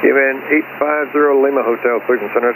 Given 850 Lima Hotel, Cleveland Center.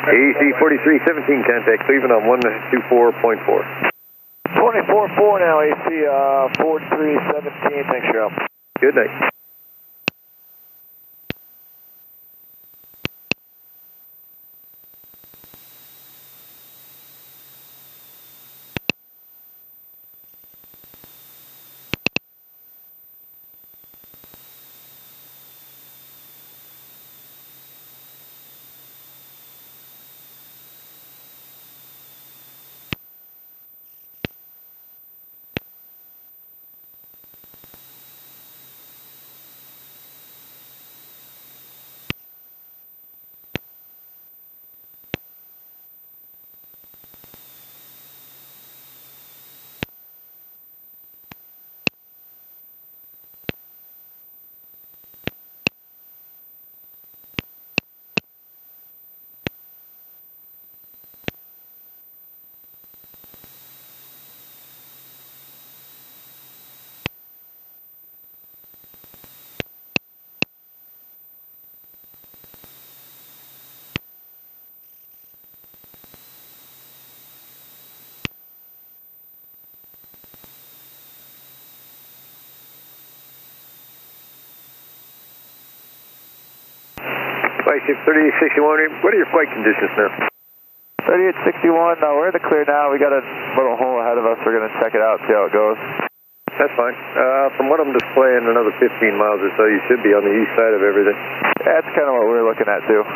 AC 4317, contact Cleveland on 124.4. 24.4 now, AC 4317, thanks for your help. Good night. Flagship 3861, what are your flight conditions now? 3861, we're in the clear now. We got a little hole ahead of us. We're going to check it out, see how it goes. That's fine. From what I'm displaying, another 15 miles or so, you should be on the east side of everything. That's kind of what we're looking at, too.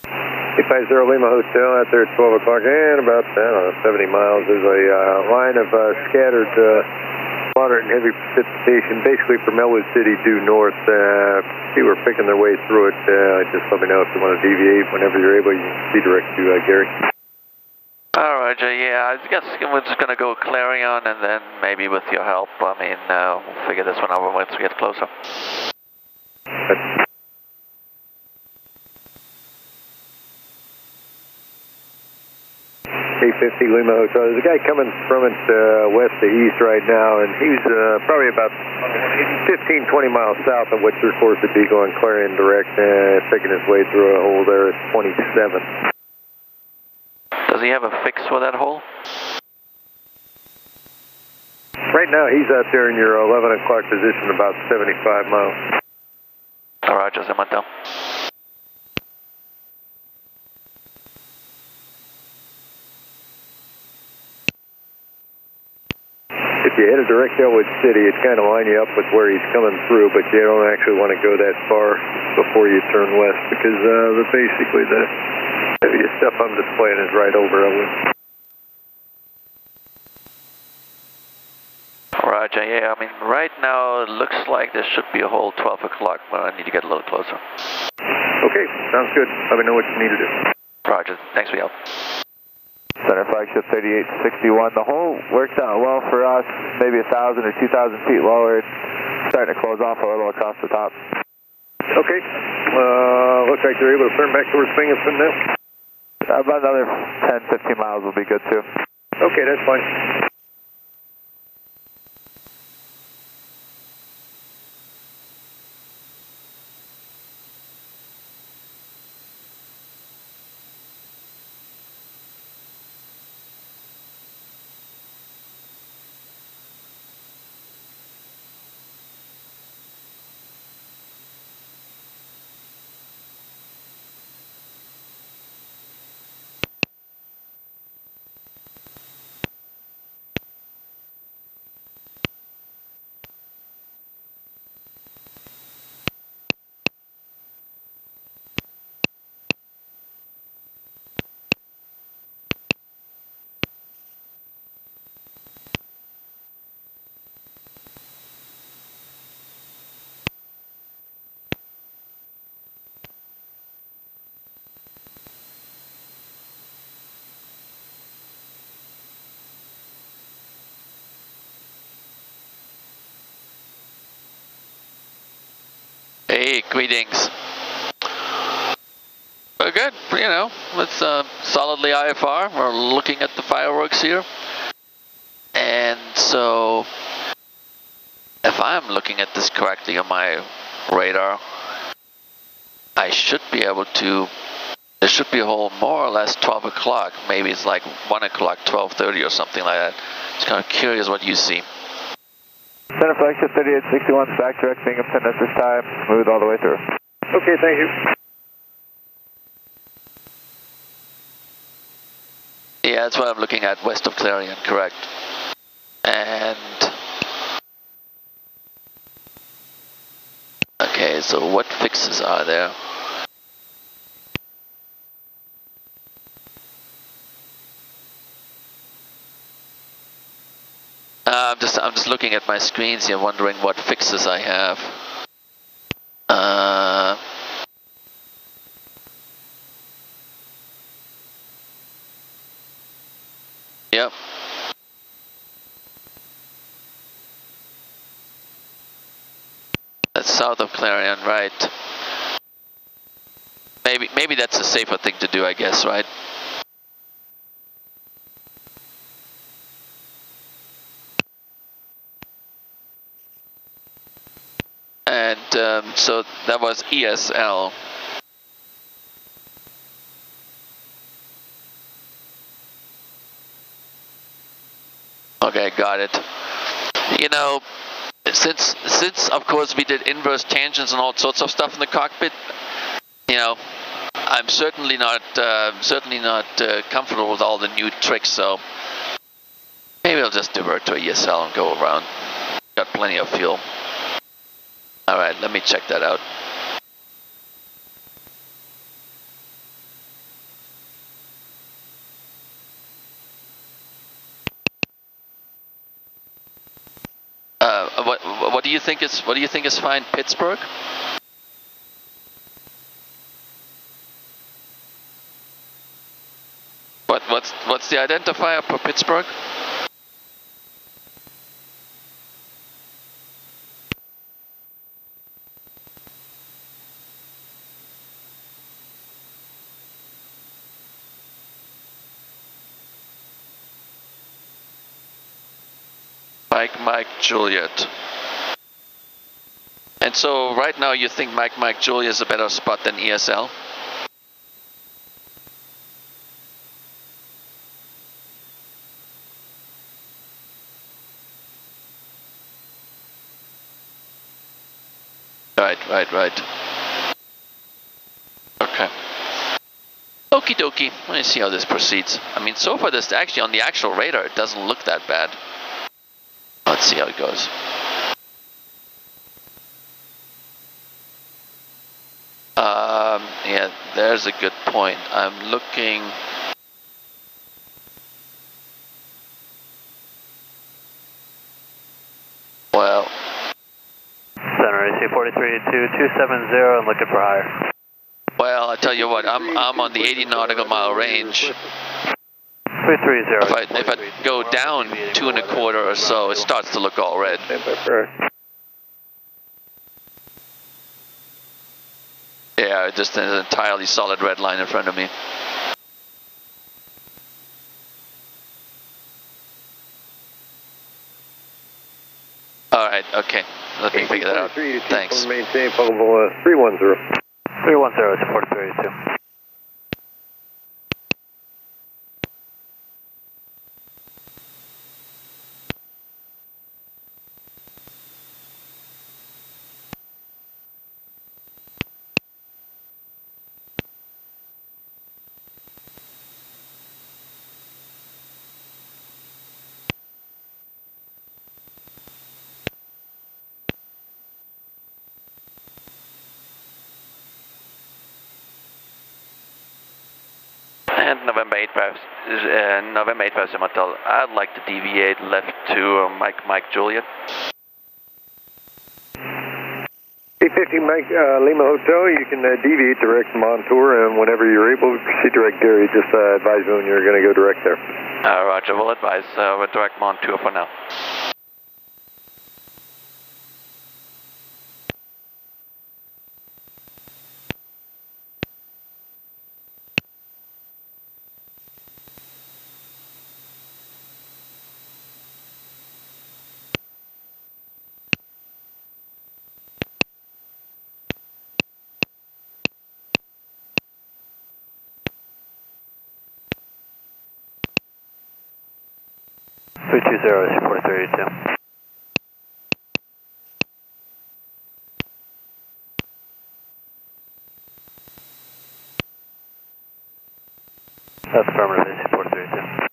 850 Lima Hotel out there at 12 o'clock and about, 70 miles. There's a line of scattered moderate and heavy precipitation, basically from Elwood City due north. People are picking their way through it. Just let me know if you want to deviate. Whenever you're able, you can be direct to Gary. All right, Jay, yeah, I guess we're just going to go Clarion and then maybe with your help, we'll figure this one out once we get closer. Okay. 850 Lima Hotel. There's a guy coming from it west to east right now, and he's probably about 15, 20 miles south of what your course would be going Clarion direct, picking his way through a hole there at 27. Does he have a fix for that hole? Right now, he's out there in your 11 o'clock position, about 75 miles. All right, just a minute. If you head a direct Elwood City, it kind of line you up with where he's coming through, but you don't actually want to go that far before you turn west because basically the heaviest stuff I'm displaying is right over Elwood. All right, Jay, yeah, right now it looks like there should be a hole 12 o'clock, but I need to get a little closer. Okay, sounds good. Let me know what you need to do. Roger, thanks for your help. Center Flagship 3861. The hole worked out well for us, maybe 1,000 or 2,000 feet lower. It's starting to close off a little across the top. Okay. Looks like they're able to turn back towards Binghamton now. About another 10, 15 miles will be good too. Okay, that's fine. Hey, greetings. We're good, you know, it's solidly IFR. We're looking at the fireworks here. And so, if I'm looking at this correctly on my radar, I should be able to, there should be a hole more or less 12 o'clock. Maybe it's like 1 o'clock, 12:30 or something like that. Just kind of curious what you see. Center flagship 3861, back direct Binghamton at this time, smooth all the way through. Okay, thank you. Yeah, that's what I'm looking at, west of Clarion, correct. And okay, so what fixes are there? I'm just looking at my screens here, wondering what fixes I have. Yep. That's south of Clarion, right? Maybe that's a safer thing to do, I guess, right? And so that was ESL. Okay, got it. You know, since of course we did inverse tangents and all sorts of stuff in the cockpit, you know, I'm certainly not comfortable with all the new tricks. So maybe I'll just divert to ESL and go around. Got plenty of fuel. All right, let me check that out. What do you think is fine, Pittsburgh? What's the identifier for Pittsburgh? Mike Juliet. And so right now you think Mike Juliet is a better spot than ESL? Right. Okay. Okie dokie. Let me see how this proceeds. I mean, so far this actually on the actual radar, it doesn't look that bad. Let's see how it goes. Yeah, there's a good point. I'm looking. Well. Center AC 438270 and looking for higher. Well, I tell you what, I'm on the 80 nautical mile range. 330. If I go down 2 1/4 or so, it starts to look all red. Yeah, just an entirely solid red line in front of me. Okay, let me figure that out. Thanks. Maintain Poggle 310. 310 is 4382. And November 8 Hotel, I'd like to deviate left to Mike Juliet. 850 Mike Lima Hotel, you can deviate direct Montour, and whenever you're able to proceed direct Gary, just advise me when you're going to go direct there. Roger, we'll advise with direct Montour for now. Three 220 is 4382. That's affirmative, AC 4382.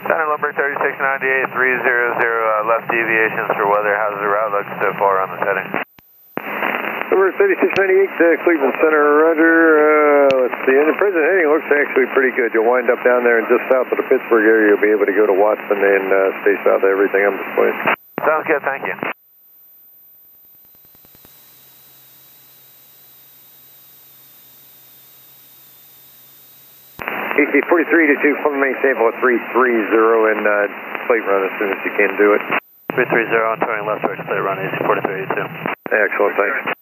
Center number 3698, 300 left deviations for weather. How's the route look so far on this heading? Number 3698, Cleveland Center, Roger. Let's see, and the present heading looks actually pretty good. You'll wind up down there and just south of the Pittsburgh area. You'll be able to go to Watson and stay south of everything I'm displaying. Sounds good, thank you. AC 43 to 2, from maintain for 330 and plate run as soon as you can do it. 330 on turning left towards plate run, AC 4382. Excellent, thanks.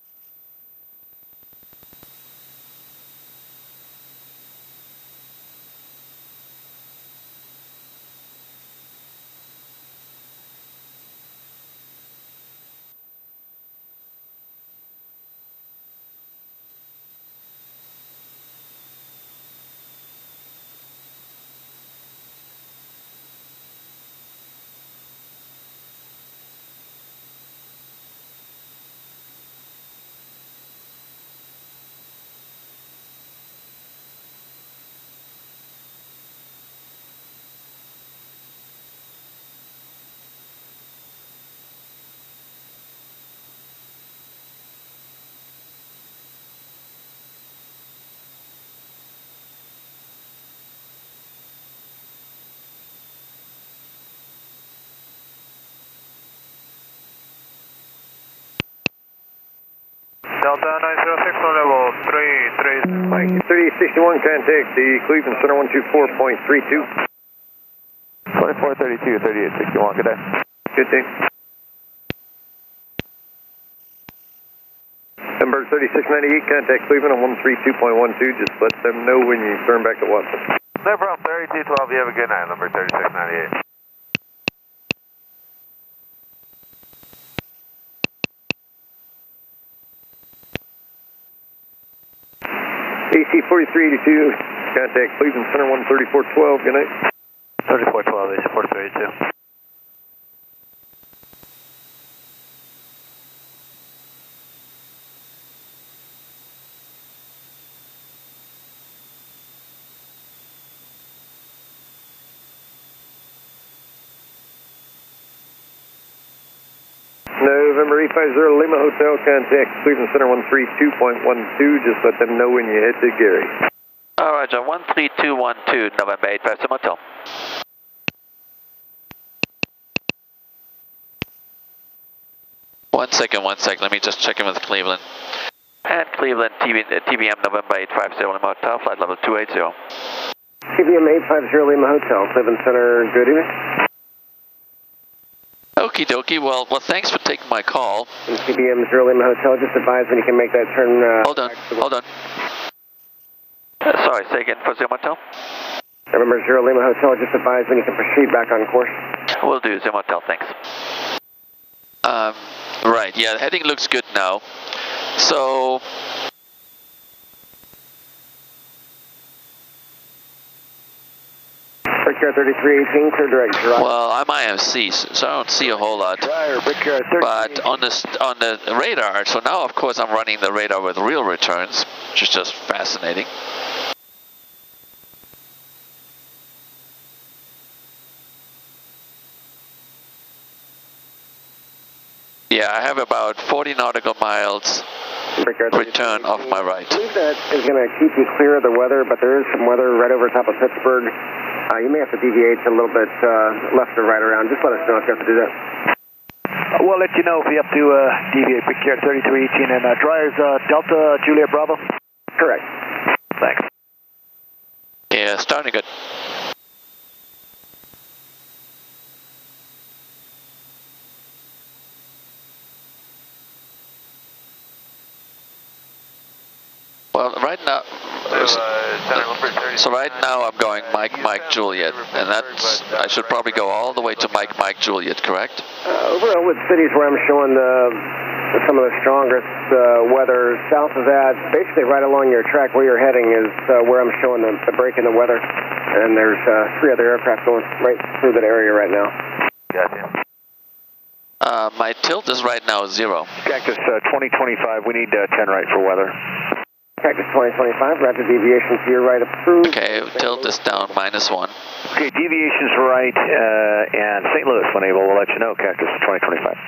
Delta 906 on level 33. Mike 3861, contact the Cleveland Center 124.32. 2432, 3861, good day. Good day. Number 3698, contact Cleveland on 132.12. Just let them know when you turn back to Watson. No problem, 3212, you have a good night, number 3698. AC 4382, contact Cleveland Center 134.12. Good night. 3412, AC 4382. November November 850 Lima Hotel, contact Cleveland Center 132.12. Just let them know when you head to Gary. All right, John, 13212, November 850 Motel. One second, let me just check in with Cleveland. And Cleveland, TBM November 850 Lima Hotel, flight level 280. TBM 850 Lima Hotel, Cleveland Center, good evening. Okie dokie, well, thanks for taking my call. TBM 0 Lima Hotel, just advise when you can make that turn. Hold on. Sorry, say again for Zero Motel. November 0 Lima Hotel, just advise when you can proceed back on course. Will do, Zero Motel, thanks. Right, yeah, the heading looks good now. So, Brickyard 3318, clear direct drive. well, I'm IMC, so I don't see a whole lot. But on the radar, so now of course I'm running the radar with real returns, which is just fascinating. Yeah, I have about 40 nautical miles return off my right. I believe that is going to keep you clear of the weather, but there is some weather right over top of Pittsburgh. You may have to deviate a little bit left or right around. Just let us know if you have to do that. We'll let you know if we have to deviate. Brickyard 3318 and dryers Delta Juliet Bravo. Correct. Thanks. Yeah, starting good. Well, right now, so right now I'm going Mike Juliet, and that's, I should probably go all the way to Mike Juliet, correct? Overall, with cities where I'm showing some of the strongest weather, south of that, basically right along your track where you're heading is where I'm showing the break in the weather, and there's 3 other aircraft going right through that area right now. Gotcha. My tilt is right now 0. Cactus 2025, we need 10 right for weather. Cactus 2025, rapid deviation to your right approved. Okay, tilt is down -1. Okay, deviation's right, and St. Louis when able, we'll let you know, Cactus 2025.